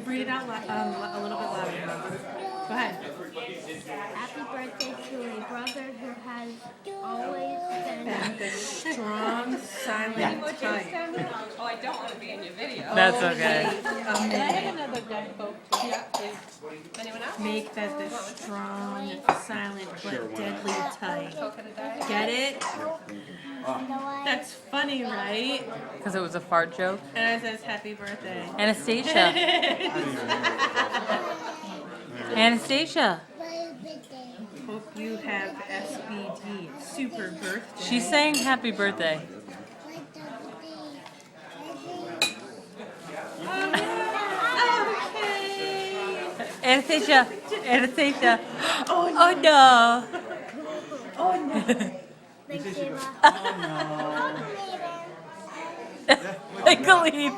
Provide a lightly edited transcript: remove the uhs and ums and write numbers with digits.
Read it out a little bit louder. Go ahead. Happy birthday to a brother who has always been The strong, silent type. Oh, I don't want to be in your video. That's okay. Another good quote. Yeah. Anyone else? Make that the strong, silent, but deadly type. Coconut diet. Get it? the That's funny, right? Because it was a fart joke. And it says happy birthday. Anastacia. Anastacia. Hope you have SBD. Super birthday. She's saying happy birthday. Okay. Anastacia. Anastacia. Oh no. Oh no. Thanks, Ava. Like a lead.